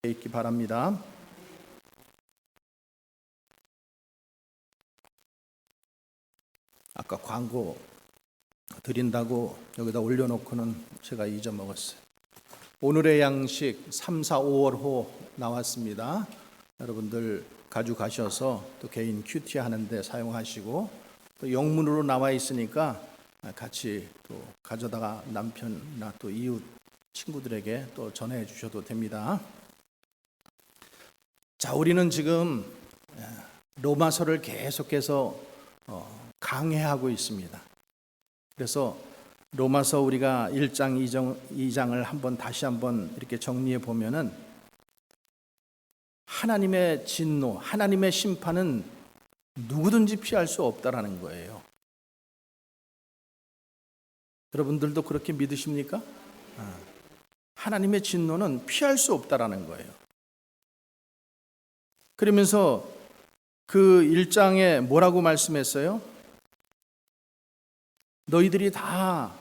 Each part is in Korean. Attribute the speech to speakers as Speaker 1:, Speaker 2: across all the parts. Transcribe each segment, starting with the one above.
Speaker 1: 있기 바랍니다. 아까 광고 드린다고 여기다 올려놓고는 제가 잊어먹었어요. 오늘의 양식 3, 4, 5월호 나왔습니다. 여러분들 가져가셔서 또 개인 큐티 하는데 사용하시고, 또 영문으로 나와 있으니까 같이 또 가져다가 남편이나 또 이웃 친구들에게 또 전해 주셔도 됩니다. 자, 우리는 지금 로마서를 계속해서 강해하고 있습니다. 그래서 로마서 우리가 1장, 2장을 다시 한번 이렇게 정리해 보면은 하나님의 진노, 하나님의 심판은 누구든지 피할 수 없다라는 거예요. 여러분들도 그렇게 믿으십니까? 하나님의 진노는 피할 수 없다라는 거예요. 그러면서 그 1장에 뭐라고 말씀했어요? 너희들이 다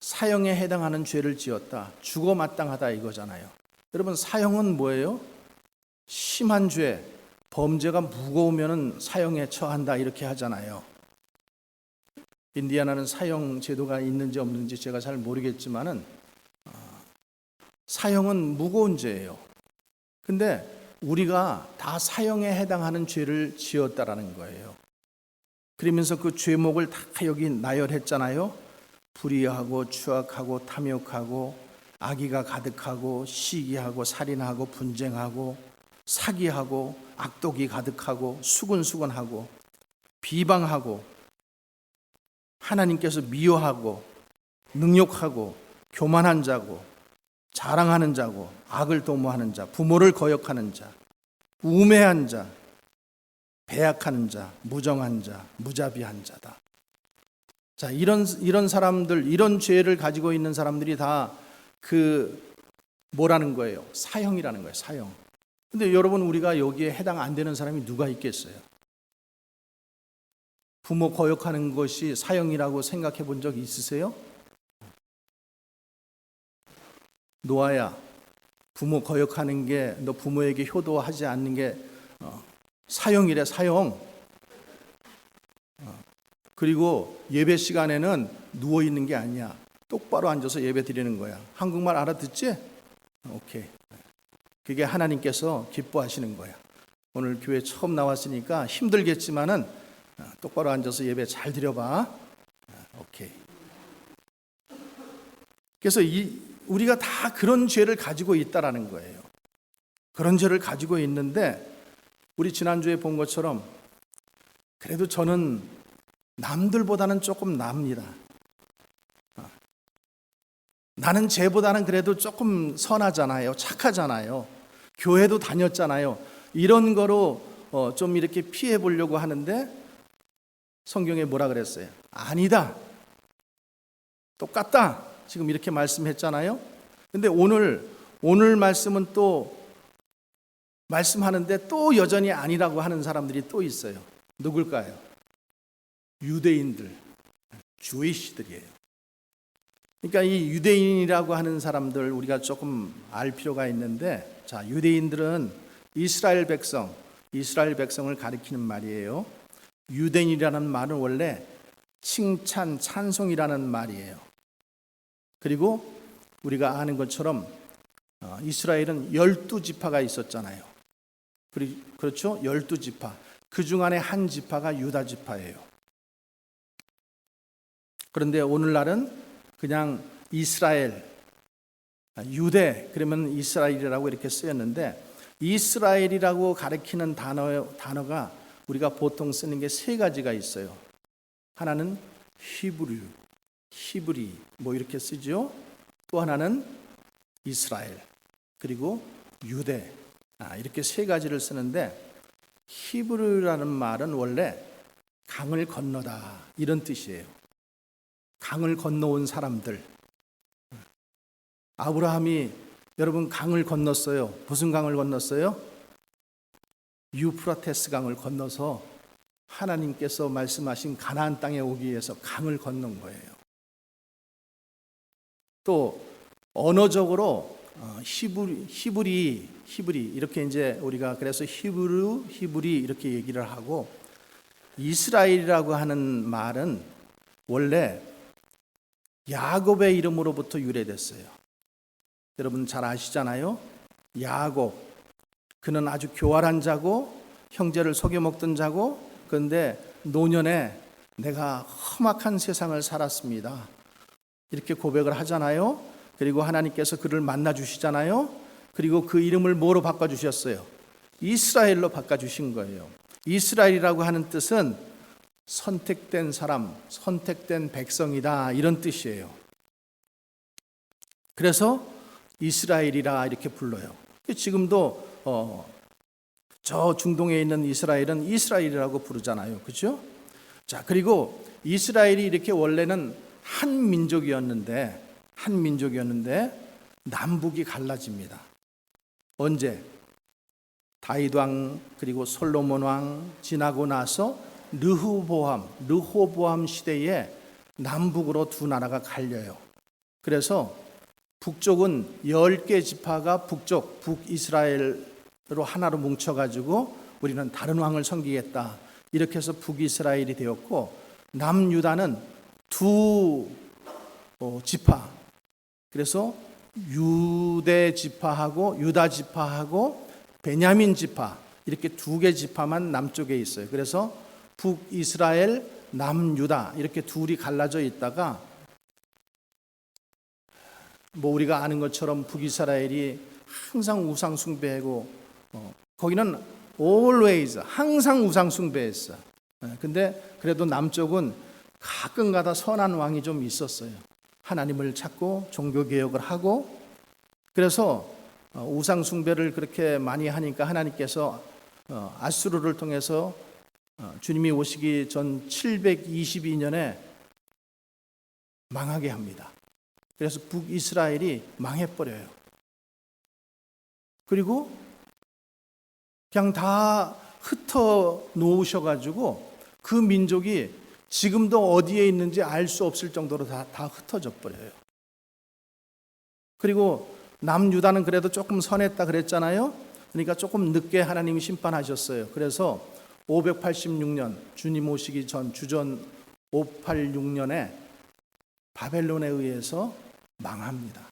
Speaker 1: 사형에 해당하는 죄를 지었다. 죽어 마땅하다 이거잖아요. 여러분, 사형은 뭐예요? 심한 죄, 범죄가 무거우면 사형에 처한다 이렇게 하잖아요. 인디아나는 사형 제도가 있는지 없는지 제가 잘 모르겠지만은 사형은 무거운 죄예요. 근데 우리가 다 사형에 해당하는 죄를 지었다라는 거예요. 그러면서 그 죄목을 다 여기 나열했잖아요. 불의하고 추악하고 탐욕하고 악의가 가득하고 시기하고 살인하고 분쟁하고 사기하고 악독이 가득하고 수근수근하고 비방하고 하나님께서 미워하고 능욕하고 교만한 자고 자랑하는 자고 악을 도모하는 자, 부모를 거역하는 자, 우매한 자, 배약한 자, 무정한 자, 무자비한 자다. 자, 이런 사람들, 이런 죄를 가지고 있는 사람들이 다 뭐라는 거예요? 사형이라는 거예요, 사형. 근데 여러분, 우리가 여기에 해당 안 되는 사람이 누가 있겠어요? 부모 거역하는 것이 사형이라고 생각해 본 적 있으세요? 노아야, 부모 거역하는 게, 너 부모에게 효도하지 않는 게 사형이래, 사형. 그리고 예배 시간에는 누워 있는 게 아니야. 똑바로 앉아서 예배 드리는 거야. 한국말 알아듣지? 오케이. 그게 하나님께서 기뻐하시는 거야. 오늘 교회 처음 나왔으니까 힘들겠지만은 똑바로 앉아서 예배 잘 드려봐. 오케이. 그래서 우리가 다 그런 죄를 가지고 있다라는 거예요. 그런 죄를 가지고 있는데, 우리 지난주에 본 것처럼 그래도 저는 남들보다는 조금 납니다. 나는 쟤보다는 그래도 조금 선하잖아요. 착하잖아요. 교회도 다녔잖아요. 이런 거로 좀 이렇게 피해 보려고 하는데, 성경에 뭐라 그랬어요? 아니다. 똑같다. 지금 이렇게 말씀했잖아요. 근데 오늘 말씀은 또 말씀하는데 또 여전히 아니라고 하는 사람들이 또 있어요. 누굴까요? 유대인들, 주이시들이에요. 그러니까 이 유대인이라고 하는 사람들 우리가 조금 알 필요가 있는데, 자, 유대인들은 이스라엘 백성을 가리키는 말이에요. 유대인이라는 말은 원래 칭찬, 찬송이라는 말이에요. 그리고 우리가 아는 것처럼 이스라엘은 12지파가 있었잖아요. 그렇죠? 12지파. 그중 안에 한 지파가 유다 지파예요. 그런데 오늘날은 그냥 이스라엘, 유대, 그러면 이스라엘이라고 이렇게 쓰였는데, 이스라엘이라고 가리키는 단어가 우리가 보통 쓰는 게 세 가지가 있어요. 하나는 히브리 뭐 이렇게 쓰죠. 또 하나는 이스라엘, 그리고 유대, 이렇게 세 가지를 쓰는데, 히브리라는 말은 원래 강을 건너다 이런 뜻이에요. 강을 건너온 사람들. 아브라함이 여러분 강을 건넜어요. 무슨 강을 건넜어요? 유프라테스 강을 건너서 하나님께서 말씀하신 가나안 땅에 오기 위해서 강을 건넌 거예요. 또 언어적으로 히브리 이렇게 이제 우리가 그래서 히브리 이렇게 얘기를 하고, 이스라엘이라고 하는 말은 원래 야곱의 이름으로부터 유래됐어요. 여러분 잘 아시잖아요. 야곱, 그는 아주 교활한 자고 형제를 속여 먹던 자고, 그런데 노년에 내가 험악한 세상을 살았습니다, 이렇게 고백을 하잖아요. 그리고 하나님께서 그를 만나 주시잖아요. 그리고 그 이름을 뭐로 바꿔주셨어요? 이스라엘로 바꿔주신 거예요. 이스라엘이라고 하는 뜻은 선택된 사람, 선택된 백성이다, 이런 뜻이에요. 그래서 이스라엘이라 이렇게 불러요. 지금도 저 중동에 있는 이스라엘은 이스라엘이라고 부르잖아요. 그렇죠? 자, 그리고 이스라엘이 이렇게 원래는 한 민족이었는데 남북이 갈라집니다. 언제? 다윗 왕 그리고 솔로몬 왕 지나고 나서 르호보암 시대에 남북으로 두 나라가 갈려요. 그래서 북쪽은 10개 지파가 북이스라엘로 하나로 뭉쳐가지고 우리는 다른 왕을 섬기겠다, 이렇게 해서 북이스라엘이 되었고, 남유다는 두 지파, 그래서 유대 지파하고 유다 지파하고 베냐민 지파, 이렇게 두 개 지파만 남쪽에 있어요. 그래서 북이스라엘, 남유다 이렇게 둘이 갈라져 있다가, 뭐 우리가 아는 것처럼 북이스라엘이 항상 우상 숭배하고, 거기는 always 항상 우상 숭배했어. 근데 그래도 남쪽은 가끔가다 선한 왕이 좀 있었어요. 하나님을 찾고 종교 개혁을 하고, 그래서 우상 숭배를 그렇게 많이 하니까 하나님께서 아수르를 통해서 주님이 오시기 전 722년에 망하게 합니다. 그래서 북이스라엘이 망해버려요. 그리고 그냥 다 흩어 놓으셔가지고 그 민족이 지금도 어디에 있는지 알 수 없을 정도로 다 흩어져 버려요. 그리고 남유다는 그래도 조금 선했다 그랬잖아요. 그러니까 조금 늦게 하나님이 심판하셨어요. 그래서 586년 주님 오시기 전 주전 586년에 바벨론에 의해서 망합니다.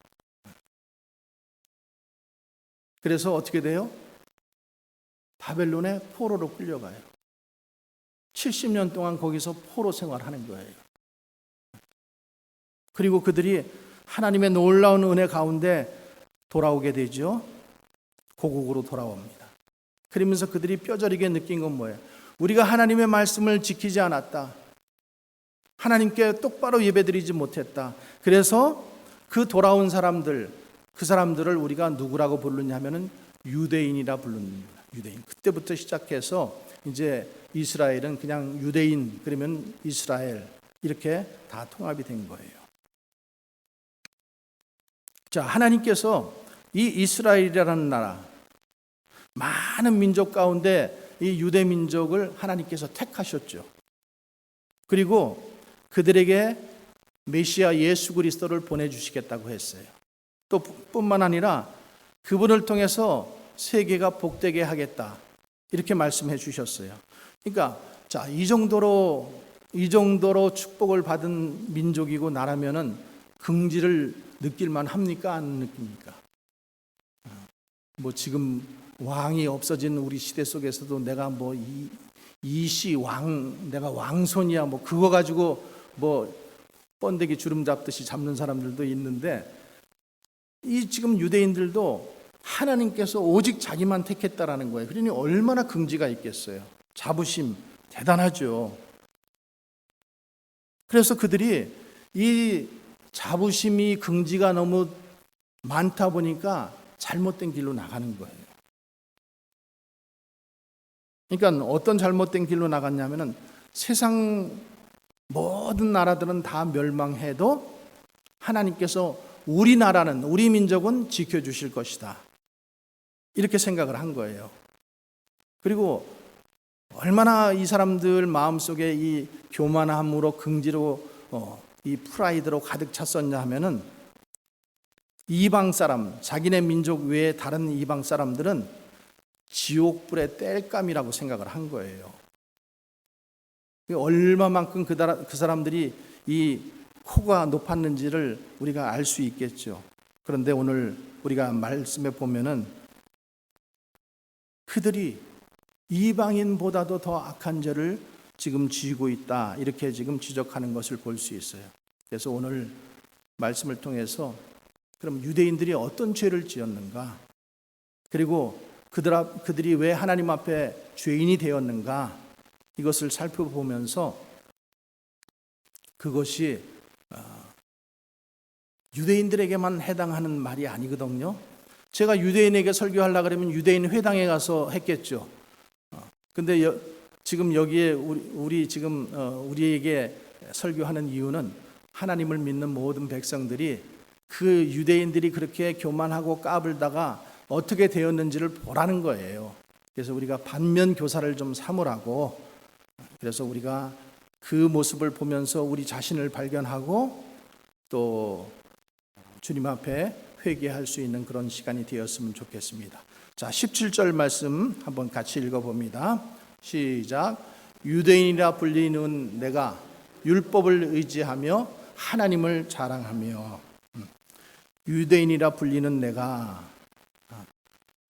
Speaker 1: 그래서 어떻게 돼요? 바벨론의 포로로 끌려가요. 70년 동안 거기서 포로 생활하는 거예요. 그리고 그들이 하나님의 놀라운 은혜 가운데 돌아오게 되죠. 고국으로 돌아옵니다. 그러면서 그들이 뼈저리게 느낀 건 뭐예요? 우리가 하나님의 말씀을 지키지 않았다, 하나님께 똑바로 예배드리지 못했다. 그래서 그 돌아온 사람들, 그 사람들을 우리가 누구라고 부르냐면은 유대인이라 부릅니다. 유대인. 그때부터 시작해서 이제 이스라엘은 그냥 유대인, 그러면 이스라엘, 이렇게 다 통합이 된 거예요. 자, 하나님께서 이 이스라엘이라는 나라, 많은 민족 가운데 이 유대 민족을 하나님께서 택하셨죠. 그리고 그들에게 메시아 예수 그리스도를 보내주시겠다고 했어요. 또 뿐만 아니라 그분을 통해서 세계가 복되게 하겠다, 이렇게 말씀해 주셨어요. 그러니까 자, 이 정도로 축복을 받은 민족이고 나라면은 긍지를 느낄만 합니까? 안 느낍니까? 뭐 지금 왕이 없어진 우리 시대 속에서도 내가 뭐 이시 왕, 내가 왕손이야, 뭐 그거 가지고 뭐 번데기 주름 잡듯이 잡는 사람들도 있는데, 이 지금 유대인들도 하나님께서 오직 자기만 택했다라는 거예요. 그러니 얼마나 긍지가 있겠어요. 자부심 대단하죠. 그래서 그들이 이 자부심이, 긍지가 너무 많다 보니까 잘못된 길로 나가는 거예요. 그러니까 어떤 잘못된 길로 나갔냐면은, 세상 모든 나라들은 다 멸망해도 하나님께서 우리나라는, 우리 민족은 지켜주실 것이다, 이렇게 생각을 한 거예요. 그리고 얼마나 이 사람들 마음속에 이 교만함으로, 긍지로, 이 프라이드로 가득 찼었냐 하면은, 이방 사람, 자기네 민족 외에 다른 이방 사람들은 지옥불의 땔감이라고 생각을 한 거예요. 얼마만큼 그 사람들이 이 코가 높았는지를 우리가 알 수 있겠죠. 그런데 오늘 우리가 말씀에 보면은 그들이 이방인보다도 더 악한 죄를 지금 지고 있다, 이렇게 지금 지적하는 것을 볼 수 있어요. 그래서 오늘 말씀을 통해서 그럼 유대인들이 어떤 죄를 지었는가, 그리고 그들이 왜 하나님 앞에 죄인이 되었는가, 이것을 살펴보면서 그것이 유대인들에게만 해당하는 말이 아니거든요. 제가 유대인에게 설교하려고 그러면 유대인 회당에 가서 했겠죠. 근데 지금 여기에 우리에게 설교하는 이유는 하나님을 믿는 모든 백성들이 그 유대인들이 그렇게 교만하고 까불다가 어떻게 되었는지를 보라는 거예요. 그래서 우리가 반면 교사를 좀 삼으라고, 그래서 우리가 그 모습을 보면서 우리 자신을 발견하고 또 주님 앞에 회개할 수 있는 그런 시간이 되었으면 좋겠습니다. 자, 17절 말씀 한번 같이 읽어봅니다. 시작. 유대인이라 불리는 내가 율법을 의지하며 하나님을 자랑하며. 유대인이라 불리는 내가,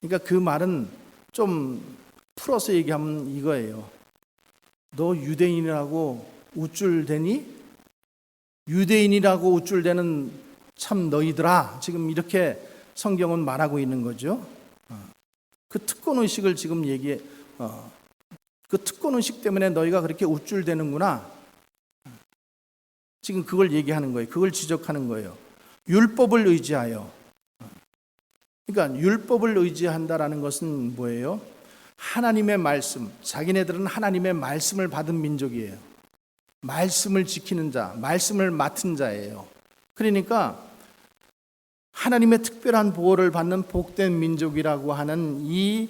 Speaker 1: 그러니까 그 말은 좀 풀어서 얘기하면 이거예요. 너 유대인이라고 우쭐대니? 유대인이라고 우쭐대는 참 너희들아, 지금 이렇게 성경은 말하고 있는 거죠. 그 특권의식을 지금 그 특권의식 때문에 너희가 그렇게 우쭐대는구나, 지금 그걸 얘기하는 거예요. 그걸 지적하는 거예요. 율법을 의지하여. 그러니까 율법을 의지한다라는 것은 뭐예요? 하나님의 말씀, 자기네들은 하나님의 말씀을 받은 민족이에요. 말씀을 지키는 자, 말씀을 맡은 자예요. 그러니까 하나님의 특별한 보호를 받는 복된 민족이라고 하는 이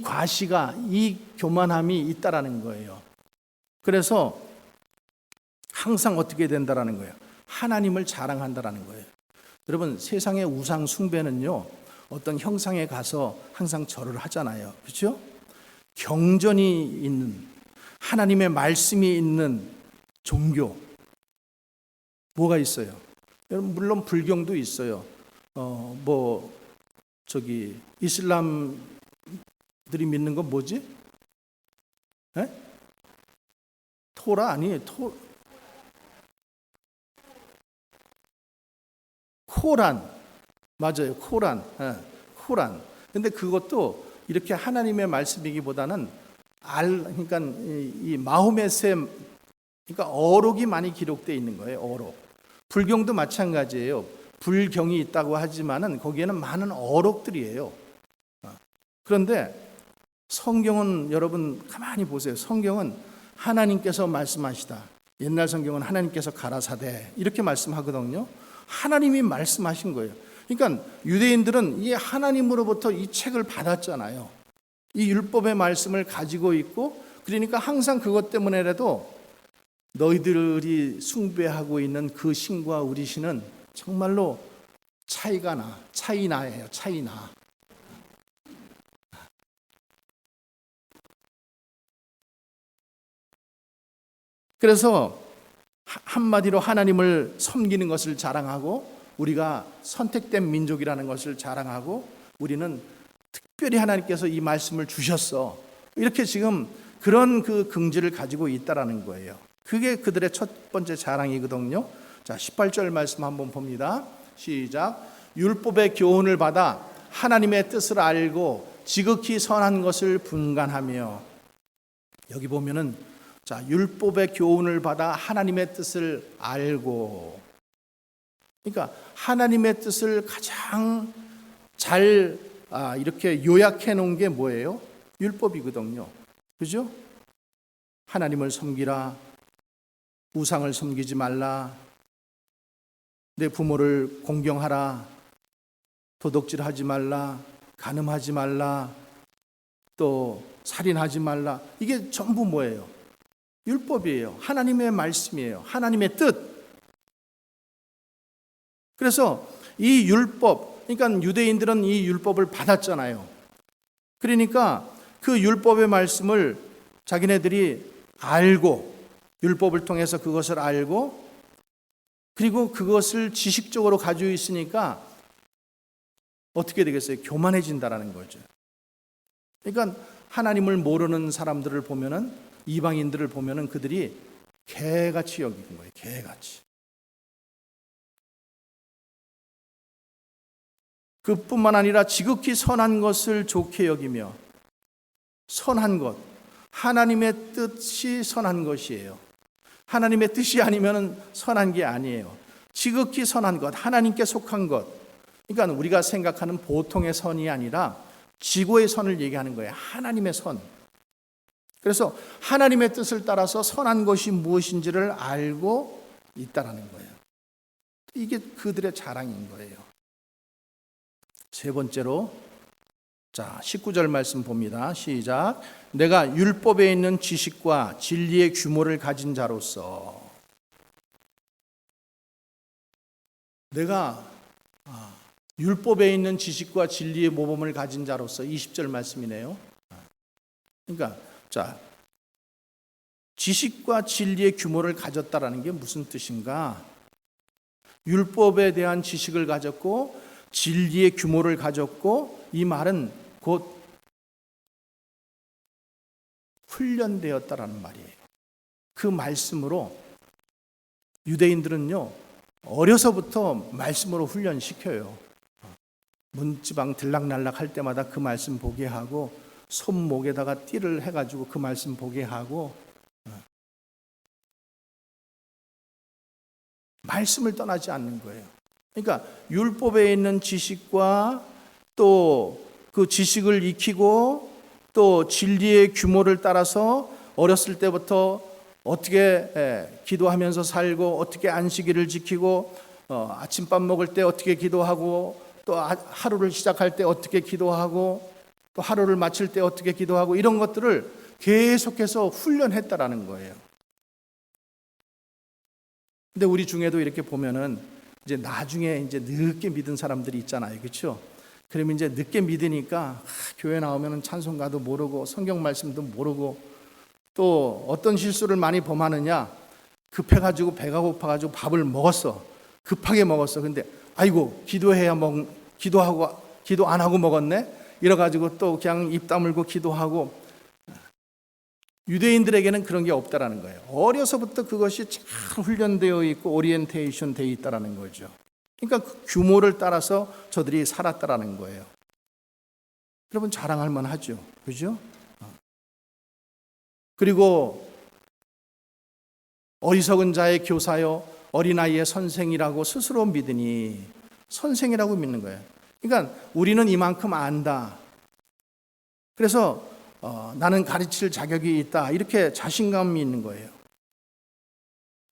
Speaker 1: 과시가, 이 교만함이 있다라는 거예요. 그래서 항상 어떻게 된다라는 거예요? 하나님을 자랑한다라는 거예요. 여러분, 세상의 우상 숭배는요, 어떤 형상에 가서 항상 절을 하잖아요. 그렇죠? 경전이 있는, 하나님의 말씀이 있는 종교, 뭐가 있어요? 여러분, 물론 불경도 있어요. 이슬람들이 믿는 건 뭐지? 토라 아니에요. 코란. 맞아요. 코란. 코란. 근데 그것도 이렇게 하나님의 말씀이기보다는 그러니까 이 마호메트의, 그러니까 어록이 많이 기록되어 있는 거예요. 어록. 불경도 마찬가지예요. 불경이 있다고 하지만은 거기에는 많은 어록들이에요. 그런데 성경은, 여러분 가만히 보세요. 성경은 하나님께서 말씀하시다. 옛날 성경은 하나님께서 가라사대 이렇게 말씀하거든요. 하나님이 말씀하신 거예요. 그러니까 유대인들은 이 하나님으로부터 이 책을 받았잖아요. 이 율법의 말씀을 가지고 있고, 그러니까 항상 그것 때문에라도 너희들이 숭배하고 있는 그 신과 우리 신은 정말로 차이나예요. 차이나. 그래서 한마디로 하나님을 섬기는 것을 자랑하고, 우리가 선택된 민족이라는 것을 자랑하고, 우리는 특별히 하나님께서 이 말씀을 주셨어, 이렇게 지금 그런 그 긍지를 가지고 있다라는 거예요. 그게 그들의 첫 번째 자랑이거든요. 자, 18절 말씀 한번 봅니다. 시작. 율법의 교훈을 받아 하나님의 뜻을 알고 지극히 선한 것을 분간하며. 여기 보면은, 자, 율법의 교훈을 받아 하나님의 뜻을 알고. 그러니까 하나님의 뜻을 가장 잘 이렇게 요약해 놓은 게 뭐예요? 율법이거든요. 그죠? 하나님을 섬기라, 우상을 섬기지 말라, 내 부모를 공경하라, 도둑질하지 말라, 간음하지 말라, 또 살인하지 말라. 이게 전부 뭐예요? 율법이에요. 하나님의 말씀이에요. 하나님의 뜻. 그래서 이 율법, 그러니까 유대인들은 이 율법을 받았잖아요. 그러니까 그 율법의 말씀을 자기네들이 알고, 율법을 통해서 그것을 알고, 그리고 그것을 지식적으로 가지고 있으니까 어떻게 되겠어요? 교만해진다라는 거죠. 그러니까 하나님을 모르는 사람들을 보면은, 이방인들을 보면은 그들이 개같이 여기는 거예요. 개같이. 그뿐만 아니라 지극히 선한 것을 좋게 여기며, 선한 것, 하나님의 뜻이 선한 것이에요. 하나님의 뜻이 아니면 선한 게 아니에요. 지극히 선한 것, 하나님께 속한 것. 그러니까 우리가 생각하는 보통의 선이 아니라 지고의 선을 얘기하는 거예요. 하나님의 선. 그래서 하나님의 뜻을 따라서 선한 것이 무엇인지를 알고 있다라는 거예요. 이게 그들의 자랑인 거예요. 세 번째로, 자, 19절 말씀 봅니다. 시작. 내가 율법에 있는 지식과 진리의 규모를 가진 자로서, 내가 율법에 있는 지식과 진리의 모범을 가진 자로서, 20절 말씀이네요. 그러니까 자, 지식과 진리의 규모를 가졌다라는 게 무슨 뜻인가? 율법에 대한 지식을 가졌고 진리의 규모를 가졌고, 이 말은 곧 훈련되었다라는 말이에요. 그 말씀으로 유대인들은요, 어려서부터 말씀으로 훈련시켜요. 문지방 들락날락 할 때마다 그 말씀 보게 하고, 손목에다가 띠를 해가지고 그 말씀 보게 하고, 말씀을 떠나지 않는 거예요. 그러니까 율법에 있는 지식과 또 그 지식을 익히고 또 진리의 규모를 따라서 어렸을 때부터 어떻게 기도하면서 살고, 어떻게 안식일을 지키고, 아침밥 먹을 때 어떻게 기도하고, 또 하루를 시작할 때 어떻게 기도하고, 또 하루를 마칠 때 어떻게 기도하고, 이런 것들을 계속해서 훈련했다라는 거예요. 근데 우리 중에도 이렇게 보면은 이제 나중에 이제 늦게 믿은 사람들이 있잖아요. 그렇죠? 그러면 이제 늦게 믿으니까 교회 나오면은 찬송가도 모르고 성경 말씀도 모르고, 또 어떤 실수를 많이 범하느냐? 급해가지고 배가 고파가지고 밥을 먹었어. 급하게 먹었어. 근데 아이고, 기도 안 하고 먹었네? 이래가지고 또 그냥 입 다물고 기도하고. 유대인들에게는 그런 게 없다라는 거예요. 어려서부터 그것이 잘 훈련되어 있고 오리엔테이션 되어 있다라는 거죠. 그러니까 그 규모를 따라서 저들이 살았다라는 거예요. 여러분, 자랑할 만하죠. 그죠? 그리고 어리석은 자의 교사요 어린아이의 선생이라고 스스로 믿으니, 선생이라고 믿는 거예요. 그러니까 우리는 이만큼 안다. 그래서 나는 가르칠 자격이 있다. 이렇게 자신감이 있는 거예요.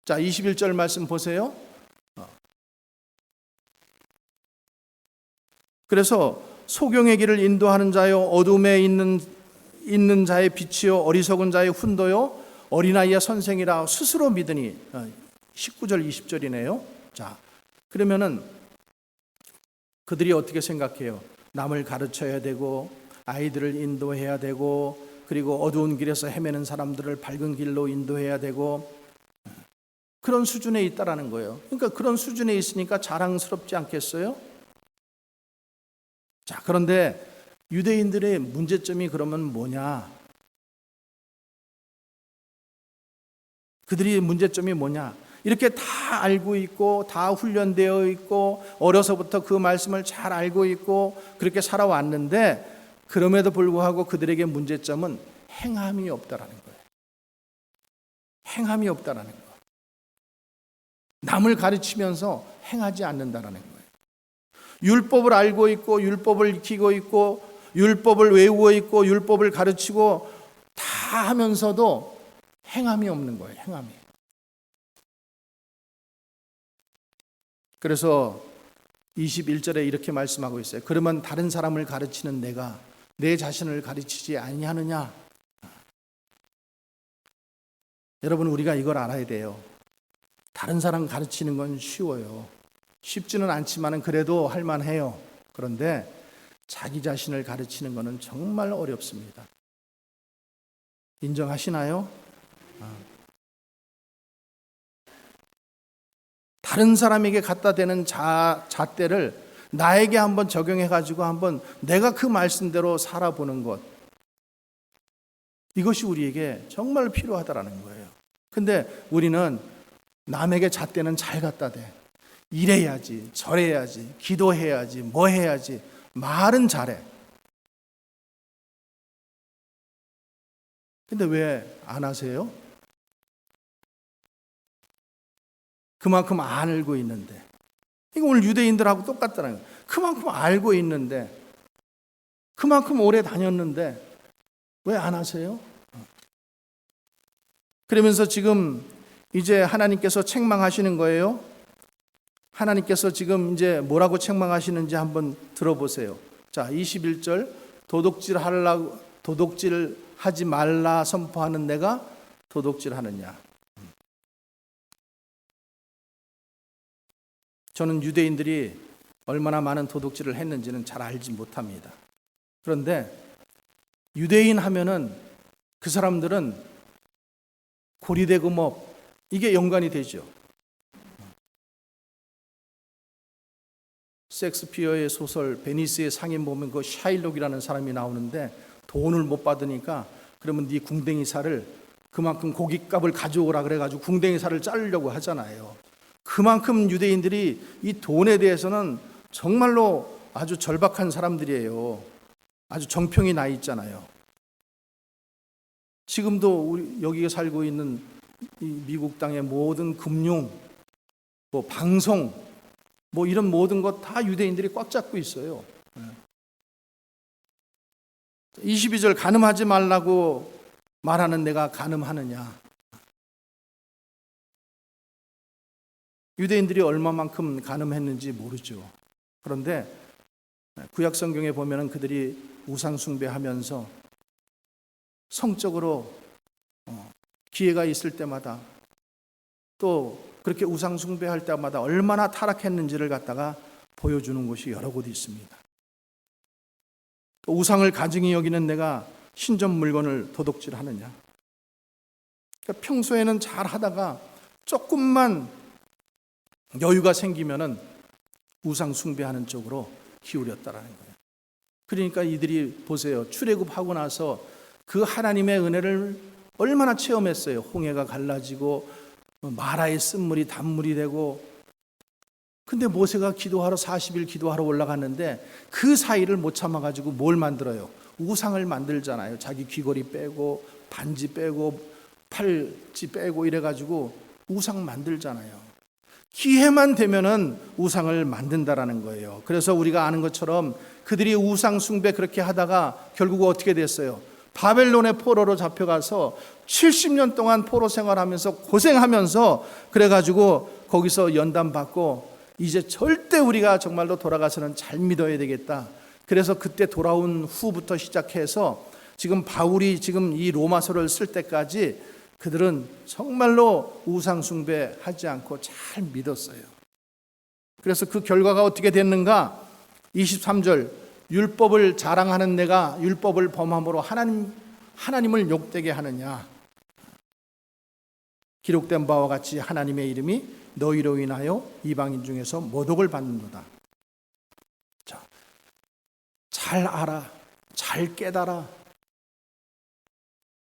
Speaker 1: 자, 21절 말씀 보세요. 그래서 소경의 길을 인도하는 자요 어둠에 있는 자의 빛이요 어리석은 자의 훈도요 어린아이의 선생이라 스스로 믿으니. 19절 20절이네요. 자, 그러면은 그들이 어떻게 생각해요? 남을 가르쳐야 되고 아이들을 인도해야 되고, 그리고 어두운 길에서 헤매는 사람들을 밝은 길로 인도해야 되고, 그런 수준에 있다라는 거예요. 그러니까 그런 수준에 있으니까 자랑스럽지 않겠어요? 자, 그런데 유대인들의 문제점이 그러면 뭐냐? 그들의 문제점이 뭐냐? 이렇게 다 알고 있고 다 훈련되어 있고 어려서부터 그 말씀을 잘 알고 있고 그렇게 살아왔는데, 그럼에도 불구하고 그들에게 문제점은 행함이 없다라는 거예요. 행함이 없다라는 거예요. 남을 가르치면서 행하지 않는다라는 거예요. 율법을 알고 있고 율법을 익히고 있고 율법을 외우고 있고 율법을 가르치고 다 하면서도 행함이 없는 거예요. 행함이. 그래서 21절에 이렇게 말씀하고 있어요. 그러면 다른 사람을 가르치는 내가 내 자신을 가르치지 아니하느냐? 여러분, 우리가 이걸 알아야 돼요. 다른 사람 가르치는 건 쉬워요. 쉽지는 않지만 그래도 할 만해요. 그런데 자기 자신을 가르치는 것은 정말 어렵습니다. 인정하시나요? 다른 사람에게 갖다 대는 잣대를 나에게 한번 적용해가지고 한번 내가 그 말씀대로 살아보는 것, 이것이 우리에게 정말 필요하다라는 거예요. 근데 우리는 남에게 잣대는 잘 갖다 대. 이래야지, 저래야지, 기도해야지, 뭐 해야지, 말은 잘해. 근데 왜 안 하세요? 그만큼 알고 있는데. 이거 오늘 유대인들하고 똑같다는 거예요. 그만큼 알고 있는데, 그만큼 오래 다녔는데 왜 안 하세요? 그러면서 지금 이제 하나님께서 책망하시는 거예요. 하나님께서 지금 이제 뭐라고 책망하시는지 한번 들어보세요. 자, 21절, 도둑질 하지 말라 선포하는 내가 도둑질 하느냐. 저는 유대인들이 얼마나 많은 도둑질을 했는지는 잘 알지 못합니다. 그런데 유대인 하면은 그 사람들은 고리대금업, 이게 연관이 되죠. 셰익스피어의 소설 베니스의 상인 보면 그 샤일록이라는 사람이 나오는데 돈을 못 받으니까 그러면 네 궁뎅이살을 그만큼 고깃값을 가져오라 그래가지고 궁뎅이살을 자르려고 하잖아요. 그만큼 유대인들이 이 돈에 대해서는 정말로 아주 절박한 사람들이에요. 아주 정평이 나 있잖아요. 지금도 우리 여기에 살고 있는 이 미국 땅의 모든 금융, 뭐 방송, 뭐 이런 모든 것 다 유대인들이 꽉 잡고 있어요. 22절, 간음하지 말라고 말하는 내가 간음하느냐. 유대인들이 얼마만큼 간음했는지 모르죠. 그런데 구약 성경에 보면은 그들이 우상 숭배하면서 성적으로 기회가 있을 때마다 또 그렇게 우상 숭배할 때마다 얼마나 타락했는지를 갖다가 보여주는 곳이 여러 곳 있습니다. 또 우상을 가증히 여기는 내가 신전 물건을 도둑질하느냐. 그러니까 평소에는 잘 하다가 조금만 여유가 생기면은 우상 숭배하는 쪽으로 기울였다라는 거예요. 그러니까 이들이 보세요. 출애굽하고 나서 그 하나님의 은혜를 얼마나 체험했어요. 홍해가 갈라지고 마라의 쓴물이 단물이 되고. 근데 모세가 기도하러 40일 기도하러 올라갔는데 그 사이를 못 참아가지고 뭘 만들어요? 우상을 만들잖아요. 자기 귀걸이 빼고 반지 빼고 팔찌 빼고 이래가지고 우상 만들잖아요. 기회만 되면은 우상을 만든다라는 거예요. 그래서 우리가 아는 것처럼 그들이 우상 숭배 그렇게 하다가 결국 어떻게 됐어요? 바벨론의 포로로 잡혀가서 70년 동안 포로 생활하면서 고생하면서 그래가지고 거기서 연단받고 이제 절대 우리가 정말로 돌아가서는 잘 믿어야 되겠다. 그래서 그때 돌아온 후부터 시작해서 지금 바울이 지금 이 로마서를 쓸 때까지 그들은 정말로 우상 숭배하지 않고 잘 믿었어요. 그래서 그 결과가 어떻게 됐는가? 23절, 율법을 자랑하는 내가 율법을 범함으로 하나님을 욕되게 하느냐. 기록된 바와 같이 하나님의 이름이 너희로 인하여 이방인 중에서 모독을 받는도다. 자, 잘 알아, 잘 깨달아.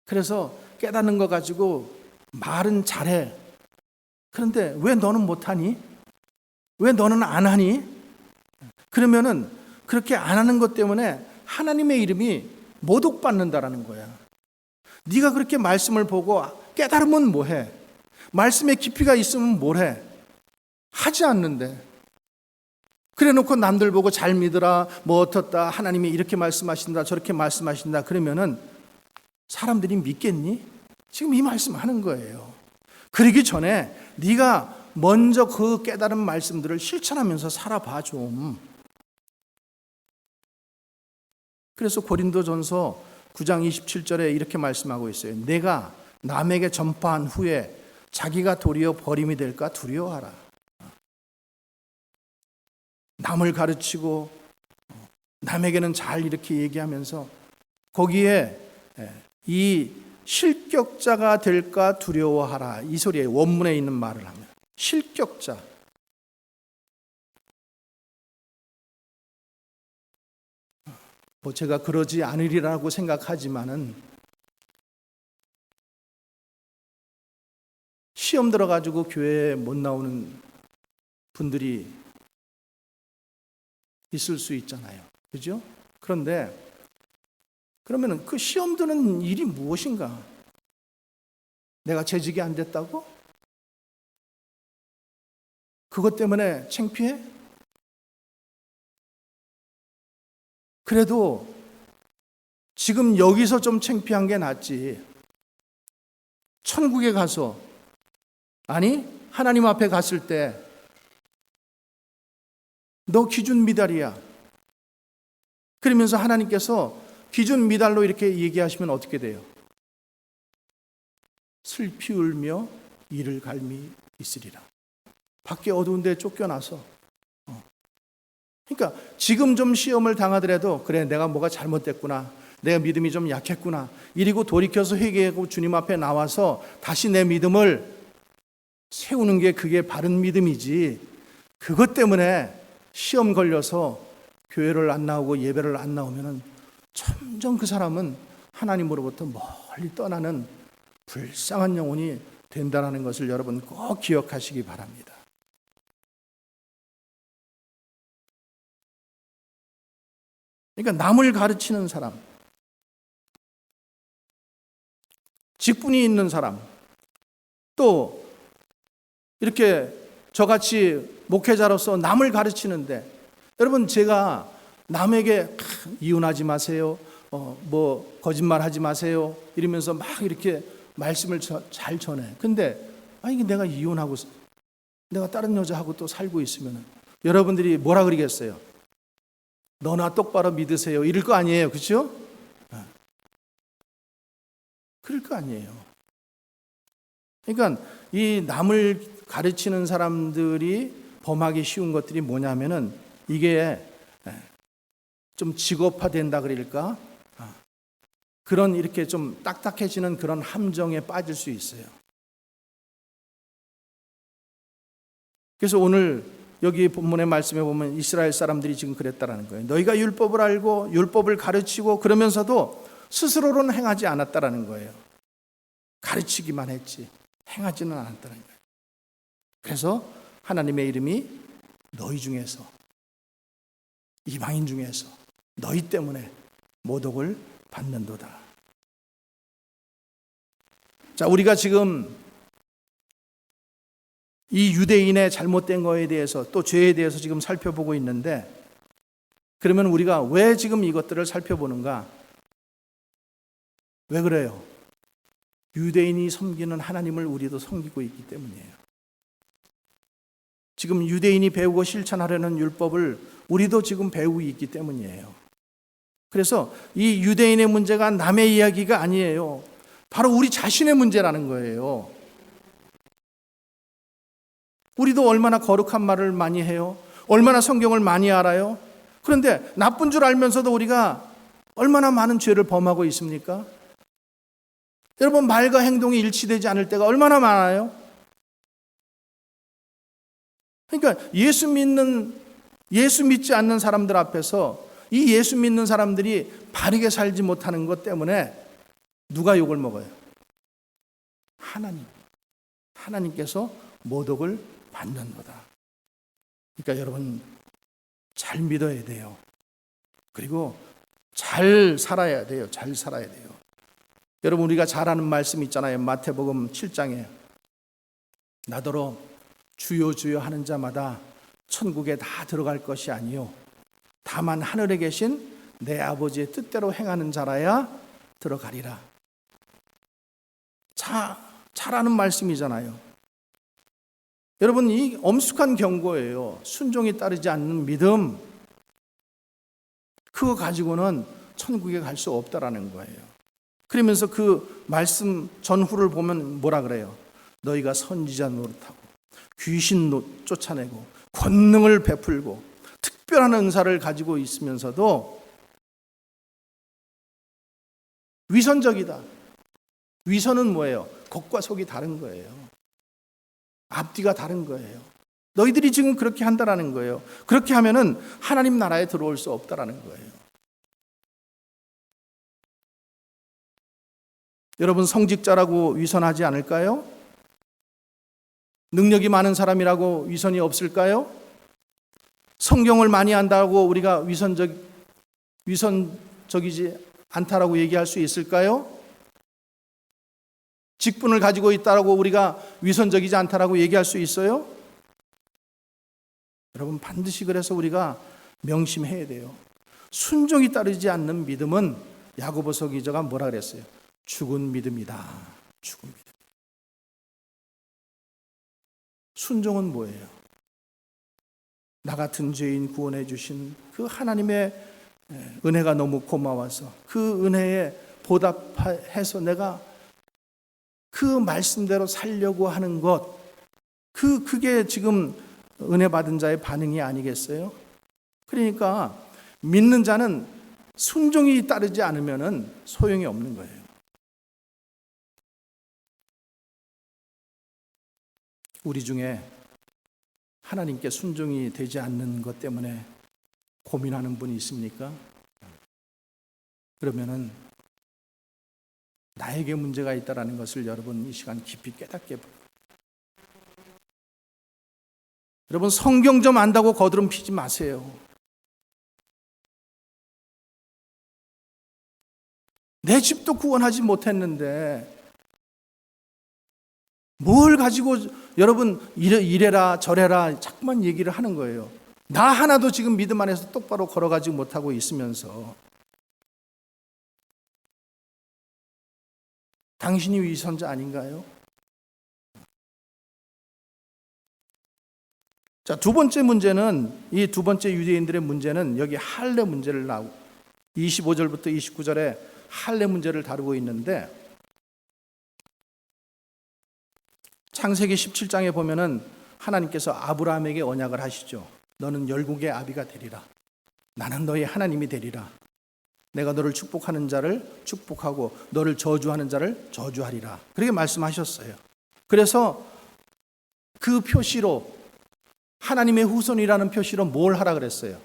Speaker 1: 그래서 깨닫는 거 가지고 말은 잘해. 그런데 왜 너는 못하니? 왜 너는 안 하니? 그러면은 그렇게 안 하는 것 때문에 하나님의 이름이 모독받는다라는 거야. 네가 그렇게 말씀을 보고 깨달으면 뭐해? 말씀에 깊이가 있으면 뭘해? 하지 않는데. 그래놓고 남들 보고 잘 믿으라, 뭐 어떻다, 하나님이 이렇게 말씀하신다, 저렇게 말씀하신다 그러면은 사람들이 믿겠니? 지금 이 말씀하는 거예요. 그러기 전에 네가 먼저 그 깨달은 말씀들을 실천하면서 살아봐 좀. 그래서 고린도전서 9장 27절에 이렇게 말씀하고 있어요. 내가 남에게 전파한 후에 자기가 도리어 버림이 될까 두려워하라. 남을 가르치고 남에게는 잘 이렇게 얘기하면서 거기에 이 실격자가 될까 두려워하라, 이 소리에 원문에 있는 말을 하면 실격자. 제가 그러지 않으리라고 생각하지만은 시험 들어가지고 교회에 못 나오는 분들이 있을 수 있잖아요. 그죠? 그런데 그러면은 그 시험 드는 일이 무엇인가? 내가 재직이 안 됐다고? 그것 때문에 창피해? 그래도 지금 여기서 좀 창피한 게 낫지. 천국에 가서, 아니 하나님 앞에 갔을 때 너 기준 미달이야. 그러면서 하나님께서 기준 미달로 이렇게 얘기하시면 어떻게 돼요? 슬피 울며 이를 갈미 있으리라. 밖에 어두운 데 쫓겨나서. 그러니까 지금 좀 시험을 당하더라도 그래, 내가 뭐가 잘못됐구나, 내가 믿음이 좀 약했구나, 이리고 돌이켜서 회개하고 주님 앞에 나와서 다시 내 믿음을 세우는 게 그게 바른 믿음이지, 그것 때문에 시험 걸려서 교회를 안 나오고 예배를 안 나오면 점점 그 사람은 하나님으로부터 멀리 떠나는 불쌍한 영혼이 된다는 것을 여러분 꼭 기억하시기 바랍니다. 그러니까 남을 가르치는 사람, 직분이 있는 사람, 또 이렇게 저같이 목회자로서 남을 가르치는데, 여러분 제가 남에게 이혼하지 마세요, 뭐 거짓말하지 마세요 이러면서 막 이렇게 말씀을 잘 전해. 근데 아니 내가 이혼하고 내가 다른 여자하고 또 살고 있으면 여러분들이 뭐라 그러겠어요? 너나 똑바로 믿으세요 이럴 거 아니에요, 그렇죠? 그럴 거 아니에요. 그러니까 이 남을 가르치는 사람들이 범하기 쉬운 것들이 뭐냐면은 이게 좀 직업화된다 그럴까? 그런 이렇게 좀 딱딱해지는 그런 함정에 빠질 수 있어요. 그래서 오늘 여기 본문의 말씀에 보면 이스라엘 사람들이 지금 그랬다라는 거예요. 너희가 율법을 알고 율법을 가르치고 그러면서도 스스로는 행하지 않았다라는 거예요. 가르치기만 했지 행하지는 않았다는 거예요. 그래서 하나님의 이름이 너희 중에서, 이방인 중에서 너희 때문에 모독을 받는도다. 자, 우리가 지금 이 유대인의 잘못된 거에 대해서 또 죄에 대해서 지금 살펴보고 있는데, 그러면 우리가 왜 지금 이것들을 살펴보는가? 왜 그래요? 유대인이 섬기는 하나님을 우리도 섬기고 있기 때문이에요. 지금 유대인이 배우고 실천하려는 율법을 우리도 지금 배우고 있기 때문이에요. 그래서 이 유대인의 문제가 남의 이야기가 아니에요. 바로 우리 자신의 문제라는 거예요. 우리도 얼마나 거룩한 말을 많이 해요. 얼마나 성경을 많이 알아요. 그런데 나쁜 줄 알면서도 우리가 얼마나 많은 죄를 범하고 있습니까? 여러분, 말과 행동이 일치되지 않을 때가 얼마나 많아요. 그러니까 예수 믿지 않는 사람들 앞에서 이 예수 믿는 사람들이 바르게 살지 못하는 것 때문에 누가 욕을 먹어요? 하나님께서 모독을 받는 거다. 그러니까 여러분 잘 믿어야 돼요. 그리고 잘 살아야 돼요. 잘 살아야 돼요. 여러분, 우리가 잘 아는 말씀 있잖아요. 마태복음 7장에 나더러 주여 주여 하는 자마다 천국에 다 들어갈 것이 아니요 다만 하늘에 계신 내 아버지의 뜻대로 행하는 자라야 들어가리라. 잘 아는 말씀이잖아요. 여러분, 이 엄숙한 경고예요. 순종이 따르지 않는 믿음, 그거 가지고는 천국에 갈 수 없다라는 거예요. 그러면서 그 말씀 전후를 보면 뭐라 그래요? 너희가 선지자 노릇하고 귀신 쫓아내고 권능을 베풀고 특별한 은사를 가지고 있으면서도 위선적이다. 위선은 뭐예요? 겉과 속이 다른 거예요. 앞뒤가 다른 거예요. 너희들이 지금 그렇게 한다라는 거예요. 그렇게 하면은 하나님 나라에 들어올 수 없다라는 거예요. 여러분, 성직자라고 위선하지 않을까요? 능력이 많은 사람이라고 위선이 없을까요? 성경을 많이 한다고 우리가 위선적이지 않다라고 얘기할 수 있을까요? 직분을 가지고 있다라고 우리가 위선적이지 않다라고 얘기할 수 있어요? 여러분, 반드시 그래서 우리가 명심해야 돼요. 순종이 따르지 않는 믿음은 야고보서 기자가 뭐라 그랬어요? 죽은 믿음이다. 죽은 믿음. 순종은 뭐예요? 나 같은 죄인 구원해 주신 그 하나님의 은혜가 너무 고마워서 그 은혜에 보답해서 내가 그 말씀대로 살려고 하는 것, 그게 지금 은혜 받은 자의 반응이 아니겠어요? 그러니까 믿는 자는 순종이 따르지 않으면 소용이 없는 거예요. 우리 중에 하나님께 순종이 되지 않는 것 때문에 고민하는 분이 있습니까? 그러면은 나에게 문제가 있다라는 것을 여러분 이 시간 깊이 깨닫게 바랍니다. 여러분, 성경 좀 안다고 거드름 피지 마세요. 내 집도 구원하지 못했는데 뭘 가지고 여러분 이래라 저래라 자꾸만 얘기를 하는 거예요. 나 하나도 지금 믿음 안에서 똑바로 걸어가지 못하고 있으면서 당신이 위선자 아닌가요? 자, 두 번째 문제는, 이 두 번째 유대인들의 문제는 여기 할례 문제를 나오고 25절부터 29절에 할례 문제를 다루고 있는데, 창세기 17장에 보면은 하나님께서 아브라함에게 언약을 하시죠. 너는 열국의 아비가 되리라. 나는 너의 하나님이 되리라. 내가 너를 축복하는 자를 축복하고 너를 저주하는 자를 저주하리라. 그렇게 말씀하셨어요. 그래서 그 표시로, 하나님의 후손이라는 표시로 뭘 하라 그랬어요?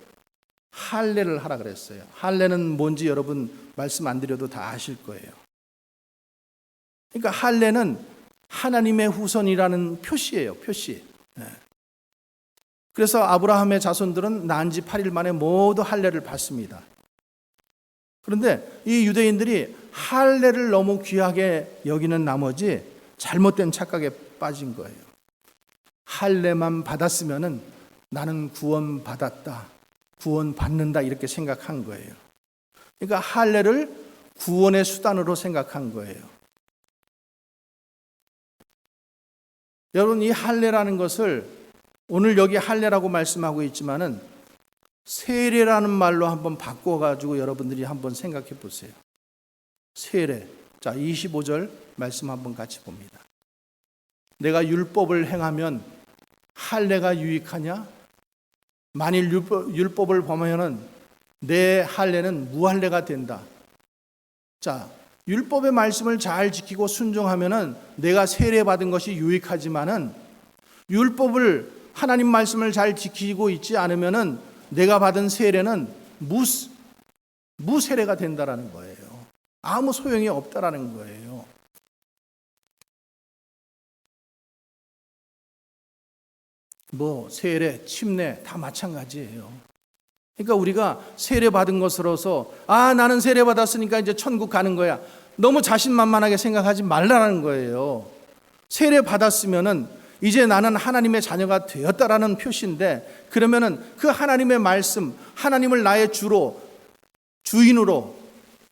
Speaker 1: 할례를 하라 그랬어요. 할례는 뭔지 여러분 말씀 안 드려도 다 아실 거예요. 그러니까 할례는 하나님의 후손이라는 표시예요. 표시. 그래서 아브라함의 자손들은 난 지 8일 만에 모두 할례를 받습니다. 그런데 이 유대인들이 할례를 너무 귀하게 여기는 나머지 잘못된 착각에 빠진 거예요. 할례만 받았으면은 나는 구원받았다, 구원받는다 이렇게 생각한 거예요. 그러니까 할례를 구원의 수단으로 생각한 거예요. 여러분, 이 할례라는 것을 오늘 여기 할례라고 말씀하고 있지만은 세례라는 말로 한번 바꿔가지고 여러분들이 한번 생각해 보세요. 세례. 자, 25절 말씀 한번 같이 봅니다. 내가 율법을 행하면 할례가 유익하냐? 만일 율법을 범하면은 내 할례는 무할례가 된다. 자, 율법의 말씀을 잘 지키고 순종하면은 내가 세례받은 것이 유익하지만은 율법을, 하나님 말씀을 잘 지키고 있지 않으면은 내가 받은 세례는 무세례가 된다라는 거예요. 아무 소용이 없다라는 거예요. 세례, 침례 다 마찬가지예요. 그러니까 우리가 세례 받은 것으로서 나는 세례 받았으니까 이제 천국 가는 거야. 너무 자신만만하게 생각하지 말라는 거예요. 세례 받았으면은 이제 나는 하나님의 자녀가 되었다라는 표시인데, 그러면은 그 하나님의 말씀, 하나님을 나의 주로, 주인으로,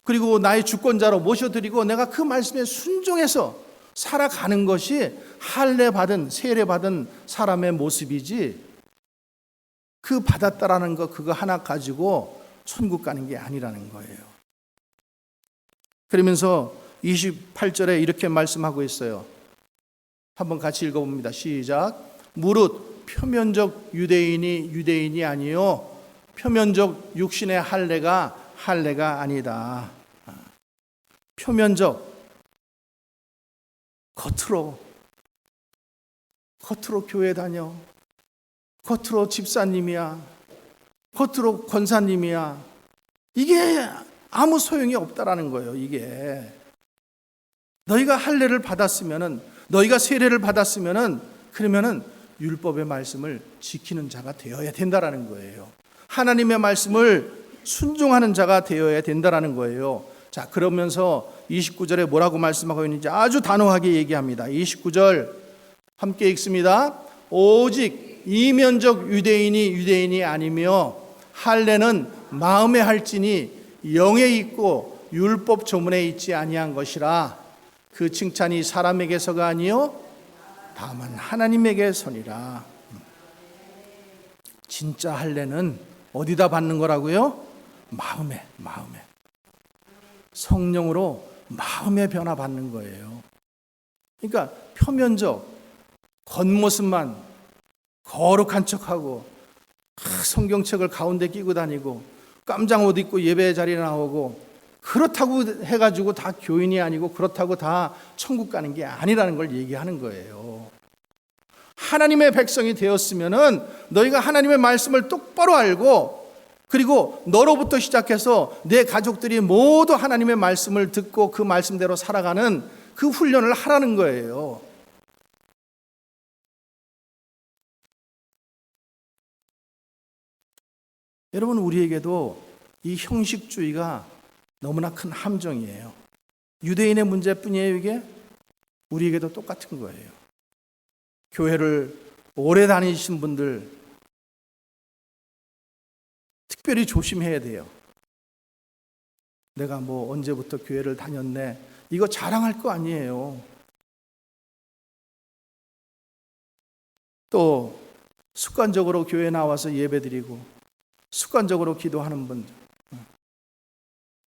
Speaker 1: 그리고 나의 주권자로 모셔드리고 내가 그 말씀에 순종해서 살아가는 것이 할례 받은, 세례 받은 사람의 모습이지, 그 받았다라는 거 그거 하나 가지고 천국 가는 게 아니라는 거예요. 그러면서 28절에 이렇게 말씀하고 있어요. 한번 같이 읽어봅니다. 시작. 무릇 표면적 유대인이 유대인이 아니요 표면적 육신의 할례가 할례가 아니다. 표면적, 겉으로 교회 다녀, 겉으로 집사님이야, 겉으로 권사님이야, 이게 아무 소용이 없다라는 거예요. 이게 너희가 할례를 받았으면은, 너희가 세례를 받았으면은, 그러면은 율법의 말씀을 지키는 자가 되어야 된다라는 거예요. 하나님의 말씀을 순종하는 자가 되어야 된다라는 거예요. 자, 그러면서 29절에 뭐라고 말씀하고 있는지 아주 단호하게 얘기합니다. 29절 함께 읽습니다. 오직 이면적 유대인이 아니며 할례는 마음에 할지니 영에 있고 율법 조문에 있지 아니한 것이라. 그 칭찬이 사람에게서가 아니요 다만 하나님에게서니라. 진짜 할례는 어디다 받는 거라고요? 마음에. 성령으로 마음의 변화 받는 거예요. 그러니까 표면적, 겉모습만 거룩한 척하고 성경책을 가운데 끼고 다니고 깜장 옷 입고 예배 자리에 나오고 그렇다고 해가지고 다 교인이 아니고 그렇다고 다 천국 가는 게 아니라는 걸 얘기하는 거예요. 하나님의 백성이 되었으면은 너희가 하나님의 말씀을 똑바로 알고, 그리고 너로부터 시작해서 내 가족들이 모두 하나님의 말씀을 듣고 그 말씀대로 살아가는 그 훈련을 하라는 거예요. 여러분, 우리에게도 이 형식주의가 너무나 큰 함정이에요. 유대인의 문제뿐이에요, 이게? 우리에게도 똑같은 거예요. 교회를 오래 다니신 분들 특별히 조심해야 돼요. 내가 뭐 언제부터 교회를 다녔네, 이거 자랑할 거 아니에요. 또 습관적으로 교회 나와서 예배드리고 습관적으로 기도하는 분들,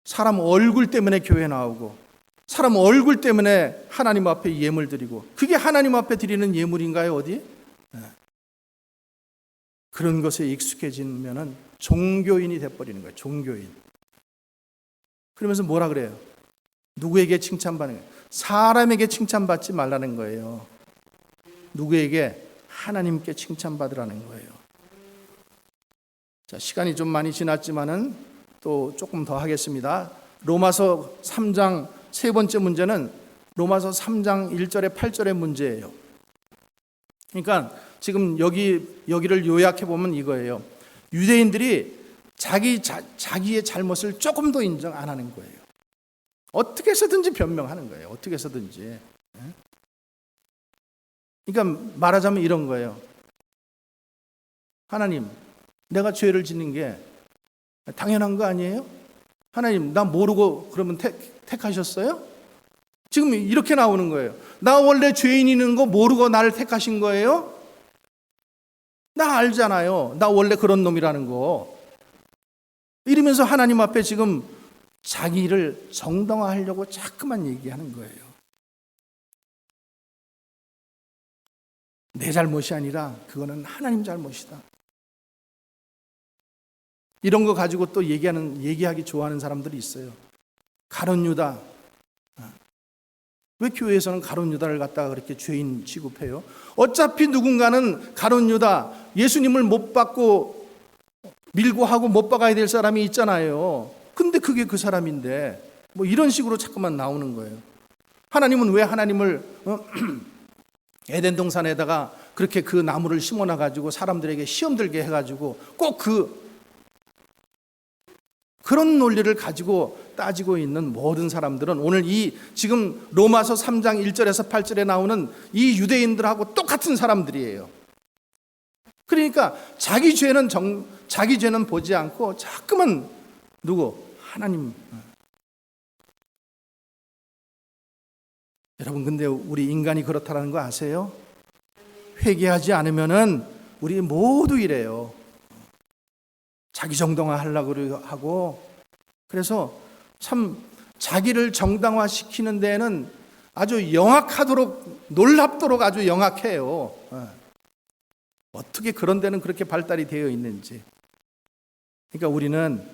Speaker 1: 사람 얼굴 때문에 교회 나오고 사람 얼굴 때문에 하나님 앞에 예물 드리고, 그게 하나님 앞에 드리는 예물인가요, 어디? 그런 것에 익숙해지면 종교인이 돼버리는 거예요. 종교인. 그러면서 뭐라 그래요? 누구에게 칭찬받는 거예요? 사람에게 칭찬받지 말라는 거예요. 누구에게? 하나님께 칭찬받으라는 거예요. 자, 시간이 좀 많이 지났지만은 또 조금 더 하겠습니다. 로마서 3장 세 번째 문제는 로마서 3장 1절에 8절의 문제예요. 그러니까 지금 여기를 요약해 보면 이거예요. 유대인들이 자기의 잘못을 조금도 인정 안 하는 거예요. 어떻게 해서든지 변명하는 거예요. 어떻게 해서든지. 그러니까 말하자면 이런 거예요. 하나님, 내가 죄를 짓는 게 당연한 거 아니에요? 하나님, 나 모르고 그러면 택하셨어요? 지금 이렇게 나오는 거예요. 나 원래 죄인이는 거 모르고 나를 택하신 거예요? 나 알잖아요. 나 원래 그런 놈이라는 거. 이러면서 하나님 앞에 지금 자기를 정당화하려고 자꾸만 얘기하는 거예요. 내 잘못이 아니라 그거는 하나님 잘못이다. 이런 거 가지고 또 얘기하기 좋아하는 사람들이 있어요. 가룟 유다. 왜 교회에서는 가룟 유다를 갖다가 그렇게 죄인 취급해요? 어차피 누군가는 가룟 유다, 예수님을 못 받고 밀고 하고 못 박아야 될 사람이 있잖아요. 근데 그게 그 사람인데 뭐 이런 식으로 자꾸만 나오는 거예요. 하나님은 왜 하나님을 에덴 동산에다가 그렇게 그 나무를 심어놔 가지고 사람들에게 시험 들게 해가지고 꼭 그런 논리를 가지고 따지고 있는 모든 사람들은 오늘 이 지금 로마서 3장 1절에서 8절에 나오는 이 유대인들하고 똑같은 사람들이에요. 그러니까 자기 죄는 보지 않고 자꾸만 누구? 하나님. 여러분, 근데 우리 인간이 그렇다는 거 아세요? 회개하지 않으면은 우리 모두 이래요. 자기 정당화 하려고 하고, 그래서 참 자기를 정당화시키는 데는 아주 영악하도록, 놀랍도록 아주 영악해요. 어떻게 그런 데는 그렇게 발달이 되어 있는지. 그러니까 우리는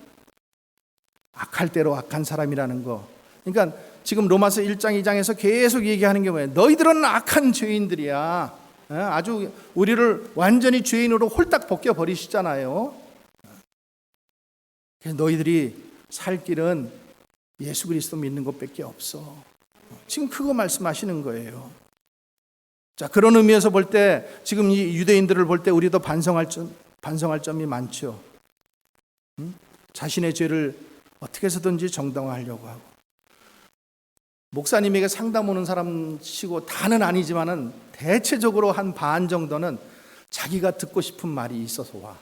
Speaker 1: 악할 대로 악한 사람이라는 거. 그러니까 지금 로마서 1장 2장에서 계속 얘기하는 게 뭐예요? 너희들은 악한 죄인들이야. 아주 우리를 완전히 죄인으로 홀딱 벗겨버리시잖아요. 그래서 너희들이 살 길은 예수 그리스도 믿는 것밖에 없어. 지금 그거 말씀하시는 거예요. 자, 그런 의미에서 볼 때 지금 이 유대인들을 볼 때 우리도 반성할 점이 많죠. 자신의 죄를 어떻게 해서든지 정당화하려고 하고, 목사님에게 상담 오는 사람 치고 다는 아니지만은 대체적으로 한 반 정도는 자기가 듣고 싶은 말이 있어서 와.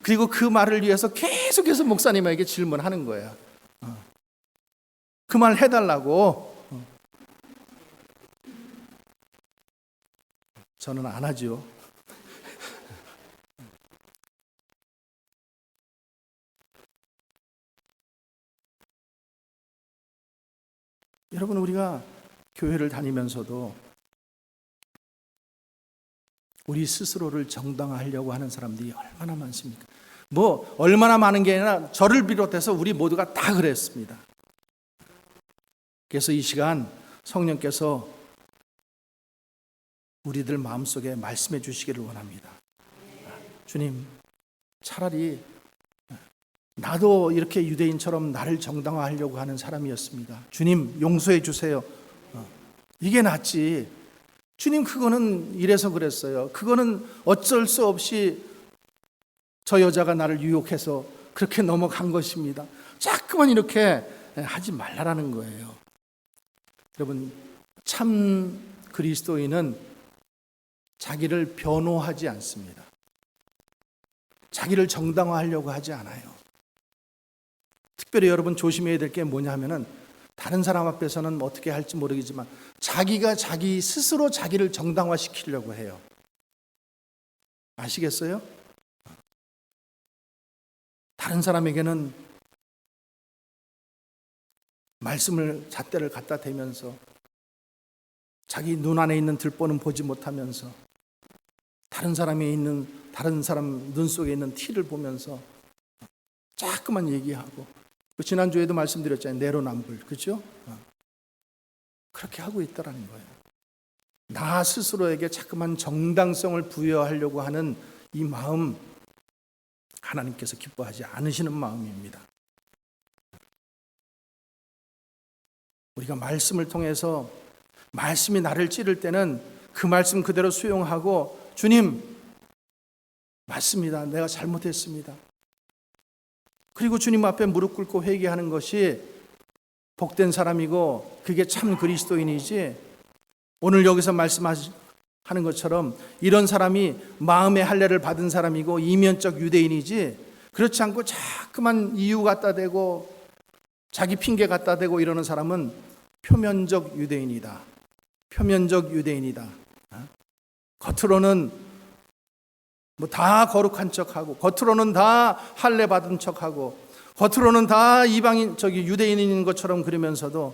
Speaker 1: 그리고 그 말을 위해서 계속해서 목사님에게 질문하는 거야. 그 말 해달라고. 저는 안 하죠. 여러분, 우리가 교회를 다니면서도 우리 스스로를 정당화하려고 하는 사람들이 얼마나 많습니까? 뭐 얼마나 많은 게 아니라 저를 비롯해서 우리 모두가 다 그랬습니다. 그래서 이 시간 성령께서 우리들 마음속에 말씀해 주시기를 원합니다. 주님, 차라리 나도 이렇게 유대인처럼 나를 정당화하려고 하는 사람이었습니다. 주님, 용서해 주세요. 이게 낫지. 주님, 그거는 이래서 그랬어요. 그거는 어쩔 수 없이 저 여자가 나를 유혹해서 그렇게 넘어간 것입니다. 자꾸만 이렇게 하지 말라라는 거예요. 여러분, 참 그리스도인은 자기를 변호하지 않습니다. 자기를 정당화하려고 하지 않아요. 특별히 여러분 조심해야 될 게 뭐냐 하면은, 다른 사람 앞에서는 어떻게 할지 모르겠지만 자기가 자기 스스로 자기를 정당화시키려고 해요. 아시겠어요? 다른 사람에게는 말씀을 잣대를 갖다 대면서 자기 눈 안에 있는 들보는 보지 못하면서 다른 사람 눈 속에 있는 티를 보면서 자꾸만 얘기하고, 지난주에도 말씀드렸잖아요. 내로남불. 그렇죠? 그렇게 하고 있다라는 거예요. 나 스스로에게 자꾸만 정당성을 부여하려고 하는 이 마음, 하나님께서 기뻐하지 않으시는 마음입니다. 우리가 말씀을 통해서 말씀이 나를 찌를 때는 그 말씀 그대로 수용하고, 주님, 맞습니다. 내가 잘못했습니다. 그리고 주님 앞에 무릎 꿇고 회개하는 것이 복된 사람이고 그게 참 그리스도인이지, 오늘 여기서 말씀하는 것처럼 이런 사람이 마음의 할례를 받은 사람이고 이면적 유대인이지, 그렇지 않고 자꾸만 이유 갖다 대고 자기 핑계 갖다 대고 이러는 사람은 표면적 유대인이다. 표면적 유대인이다. 겉으로는 뭐 다 거룩한 척하고, 겉으로는 다 할례 받은 척하고, 겉으로는 다 이방인 유대인인 것처럼 그러면서도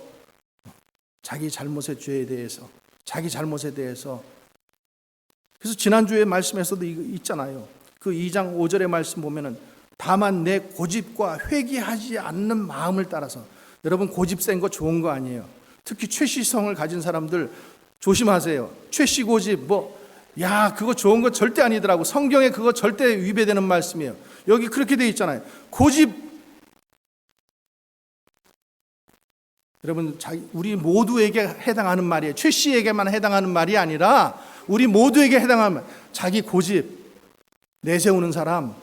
Speaker 1: 자기 잘못의 죄에 대해서, 자기 잘못에 대해서. 그래서 지난주에 말씀에서도 있잖아요. 그 2장 5절의 말씀 보면은, 다만 내 고집과 회개하지 않는 마음을 따라서. 여러분, 고집 센 거 좋은 거 아니에요. 특히 최씨성을 가진 사람들 조심하세요. 최씨 고집 그거 좋은 거 절대 아니더라고. 성경에 그거 절대 위배되는 말씀이에요. 여기 그렇게 돼 있잖아요. 고집. 여러분, 우리 모두에게 해당하는 말이에요. 최씨에게만 해당하는 말이 아니라 우리 모두에게 해당하는 말. 자기 고집 내세우는 사람,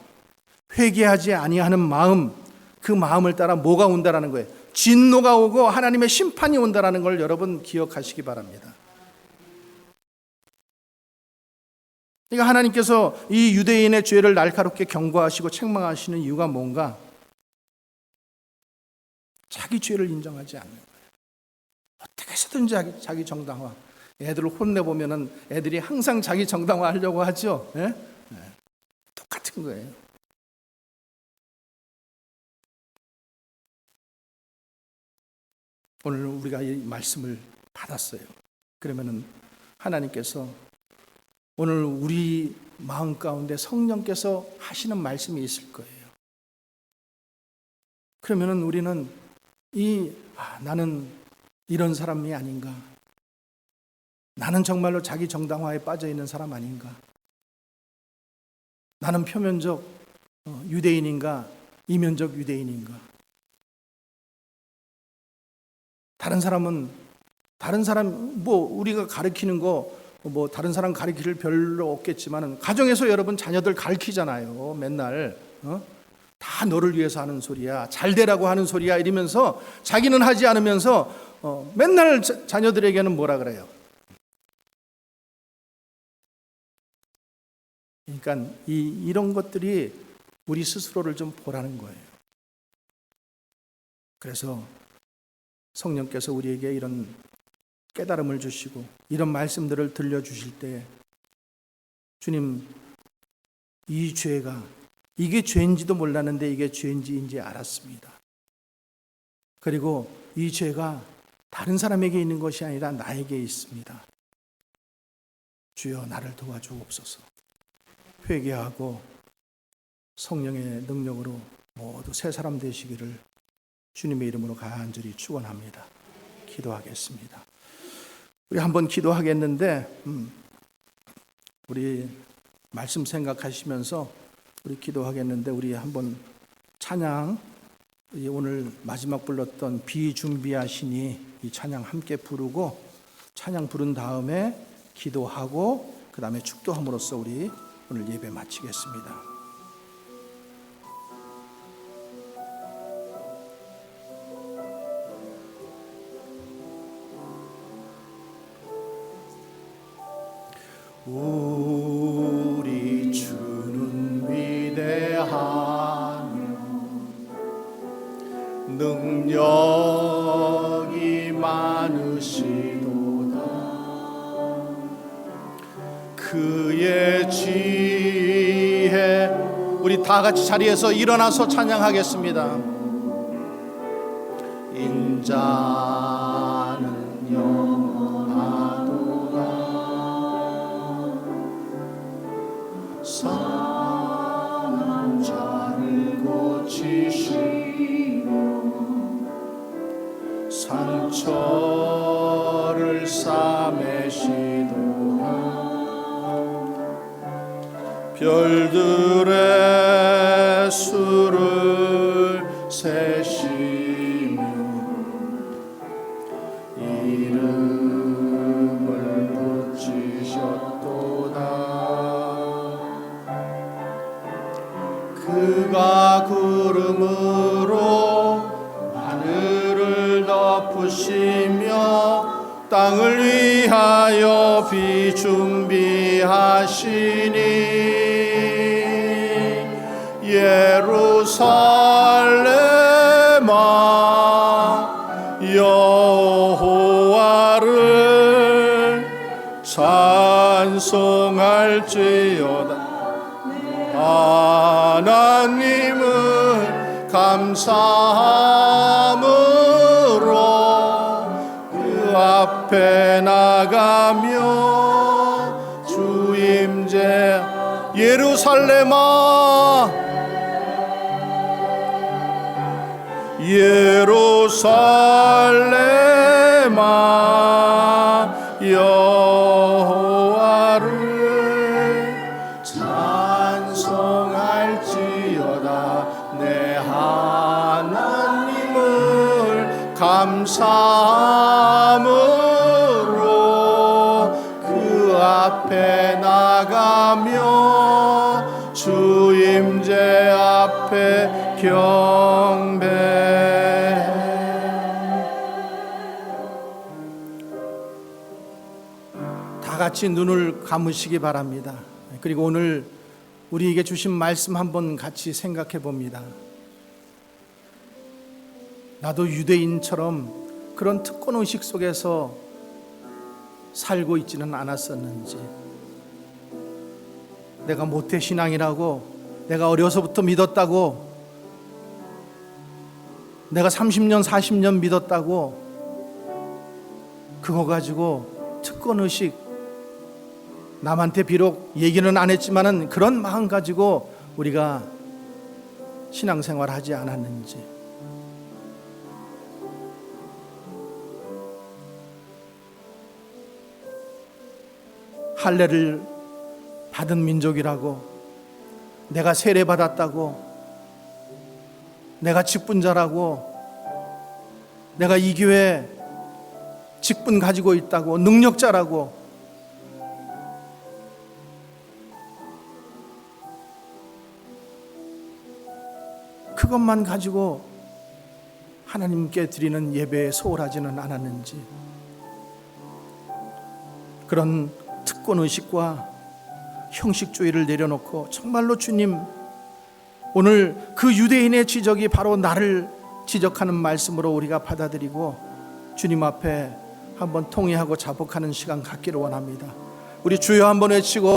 Speaker 1: 회개하지 아니하는 마음, 그 마음을 따라 뭐가 온다라는 거예요? 진노가 오고 하나님의 심판이 온다라는 걸 여러분 기억하시기 바랍니다. 그러니까 하나님께서 이 유대인의 죄를 날카롭게 경고하시고 책망하시는 이유가 뭔가? 자기 죄를 인정하지 않는 거예요. 어떻게 해서든지 자기 정당화. 애들을 혼내보면은 애들이 항상 자기 정당화 하려고 하죠. 네? 똑같은 거예요. 오늘 우리가 이 말씀을 받았어요. 그러면은 하나님께서 오늘 우리 마음 가운데 성령께서 하시는 말씀이 있을 거예요. 그러면은 우리는 나는 이런 사람이 아닌가? 나는 정말로 자기 정당화에 빠져 있는 사람 아닌가? 나는 표면적 유대인인가? 이면적 유대인인가? 다른 사람 우리가 가르치는 거 다른 사람 가르칠 별로 없겠지만은 가정에서 여러분 자녀들 가르치잖아요. 맨날 다 너를 위해서 하는 소리야, 잘 되라고 하는 소리야 이러면서 자기는 하지 않으면서 맨날 자녀들에게는 뭐라 그래요? 그러니까 이런 것들이 우리 스스로를 좀 보라는 거예요. 그래서 성령께서 우리에게 이런 깨달음을 주시고 이런 말씀들을 들려주실 때 주님, 이 죄가 이게 죄인지도 몰랐는데 이게 죄인지 알았습니다. 그리고 이 죄가 다른 사람에게 있는 것이 아니라 나에게 있습니다. 주여 나를 도와주옵소서. 회개하고 성령의 능력으로 모두 새 사람 되시기를 주님의 이름으로 간절히 축원합니다. 기도하겠습니다. 우리 한번 기도하겠는데 우리 말씀 생각하시면서 우리 기도하겠는데 우리 한번 찬양, 오늘 마지막 불렀던 비준비하시니 이 찬양 함께 부르고 찬양 부른 다음에 기도하고 그 다음에 축도함으로써 우리 오늘 예배 마치겠습니다. 우리 주는 위대하며 능력이 많으시도다. 그의 지혜, 우리 다 같이 자리에서 일어나서 찬양하겠습니다. 인자는 영원하도다. 상한 자를 고치시며 상처를 싸매시도다. 별들의 수를 세시며 이름을 붙이셨도다. 그가 구름으로 하늘을 덮으시며 땅을 위하여 비 준비하시니 예루살렘아 여호와를 찬송할지어다. 하나님을 감사함으로 그 앞에 나가며 주임제 예루살렘아 예루살렘아 여호와를 찬송할지어다. 내 하나님을 감사함으로 그 앞에 나가며 주임제 앞에 경배. 다 같이 눈을 감으시기 바랍니다. 그리고 오늘 우리에게 주신 말씀 한번 같이 생각해 봅니다. 나도 유대인처럼 그런 특권 의식 속에서 살고 있지는 않았었는지, 내가 모태신앙이라고, 내가 어려서부터 믿었다고, 내가 30년 40년 믿었다고 그거 가지고 특권 의식, 남한테 비록 얘기는 안 했지만은 그런 마음 가지고 우리가 신앙생활 하지 않았는지, 할례를 받은 민족이라고, 내가 세례받았다고, 내가 직분자라고, 내가 이 교회 직분 가지고 있다고, 능력자라고, 그것만 가지고 하나님께 드리는 예배에 소홀하지는 않았는지, 그런 특권의식과 형식주의를 내려놓고 정말로 주님, 오늘 그 유대인의 지적이 바로 나를 지적하는 말씀으로 우리가 받아들이고 주님 앞에 한번 통회하고 자복하는 시간 갖기를 원합니다. 우리 주여 한번 외치고